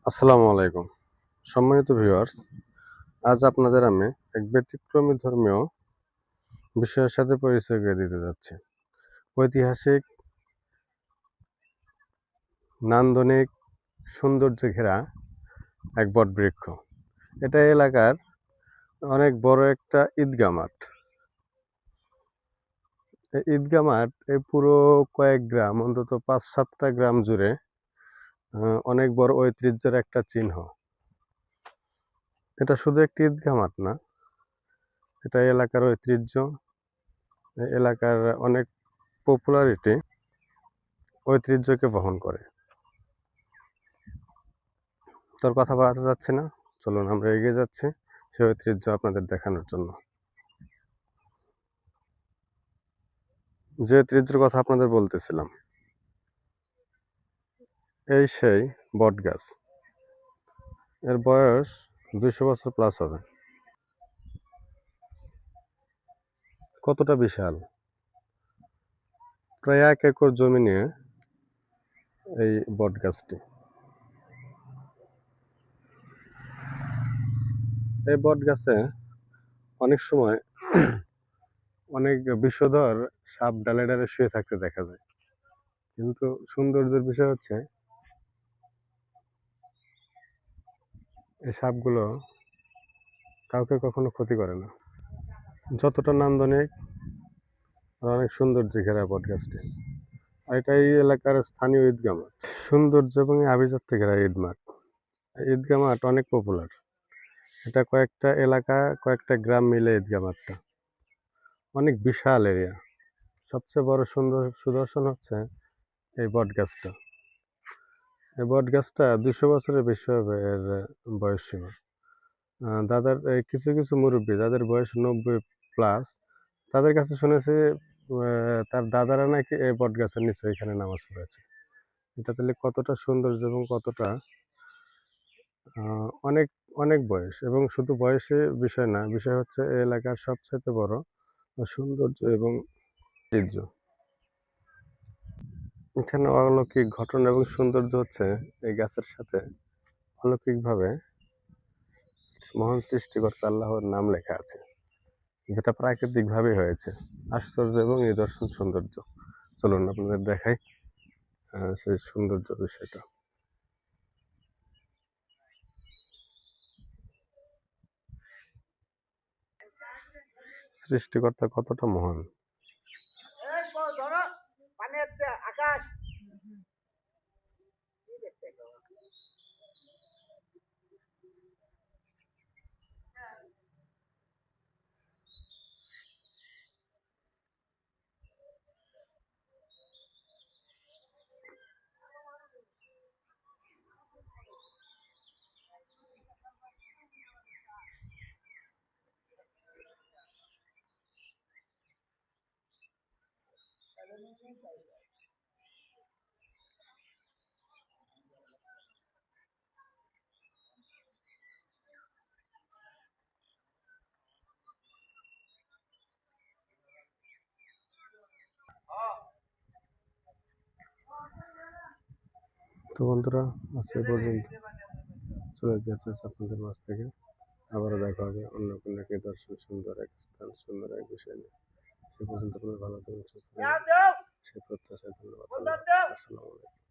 আসসালামু আলাইকুম সম্মানিত ভিউয়ার্স। আজ আপনাদের আমি এক ব্যতিক্রমী ধর্মীয় বিষয়ের সাথে পরিচয় করে দিতে যাচ্ছি। ঐতিহাসিক, নান্দনিক সৌন্দর্যে ঘেরা এক বটবৃক্ষ। এটা এলাকার অনেক বড় একটা ঈদগাহ মাঠ। এই ঈদগাহ মাঠ এই পুরো কয়েক গ্রাম, অন্তত ৫-৭টা গ্রাম জুড়ে অনেক বড় ঐতিহ্যের একটা চিহ্ন। এটা শুধু একটি ঈদগাহ মাঠ না, এটা এলাকার ঐতিহ্য, এলাকার অনেক পপুলারিটি ঐতিহ্যকে বহন করে। তোর কথা বাড়াতে যাচ্ছি না, চলুন আমরা এগিয়ে যাচ্ছি সেই ঐতিহ্য আপনাদের দেখানোর জন্য। যে ঐতিহ্যের কথা আপনাদের বলতেছিলাম, এই সেই বট গাছ। এর বয়স ২০০ বছর প্লাস হবে। কতটা বিশাল! প্রায় ১ একর জমি নিয়ে এই বট গাছটি। এই বট গাছে অনেক সময় অনেক বিষধর সাপ ডালে ডালে শুয়ে থাকতে দেখা যায়, কিন্তু সৌন্দর্যের বিষয় হচ্ছে এই সাপগুলো কাউকে কখনো ক্ষতি করে না। যতটা নান্দনিক আর অনেক সৌন্দর্যে ঘেরা বট গাছটি। আর এটা এই এলাকার স্থানীয় ঈদগাহ মাঠ। সৌন্দর্য এবং আভিজাত্যে ঘেরা ঈদ মাঠ। ঈদগাহ মাঠ অনেক পপুলার। এটা কয়েকটা এলাকা, কয়েকটা গ্রাম মিলে ঈদগাহ মাঠটা। অনেক বিশাল এরিয়া। সবচেয়ে বড় সুদর্শন হচ্ছে এই বট গাছটা। এই বট গাছটা ২০০ বছরের বেশি হবে এর বয়স সীমা। দাদার কিছু কিছু মুরব্বী যাদের বয়স ৯০ প্লাস, তাদের কাছে শুনেছি তার দাদারা নাকি এই বট গাছের নিচে এখানে নামাজ পড়েছে। এটা তাহলে কতটা সৌন্দর্য এবং কতটা অনেক অনেক বয়স। এবং শুধু বয়সে বিষয় না, বিষয় হচ্ছে এই এলাকার সবচাইতে বড় সৌন্দর্য এবং ঐতিহ্য। এখানে অলৌকিক ঘটনা এবং সৌন্দর্য হচ্ছে এই গাছের সাথে অলৌকিকভাবে মহান সৃষ্টিকর্তা আল্লাহর নাম লেখা আছে, যেটা প্রাকৃতিকভাবে হয়েছে। আশ্চর্য এবং নিদর্শন সৌন্দর্য। চলুন আপনাদের দেখাই সেই সৌন্দর্য বিষয়টা। সৃষ্টিকর্তা কতটা মহান! তো বন্ধুরা, আজকে পর্যন্ত চলে যাচ্ছে আপনাদের মাঝ থেকে। আবারও দেখা হবে অন্য কোনো এক দর্শন, সুন্দর এক স্থান, সুন্দর এক বিষয় নিয়ে। সে পর্যন্ত আপনারা ভালো থাকুন, সুস্থ থাকুন, সে প্রত্যাশায় ধন্যবাদ। আসসালামু আলাইকুম।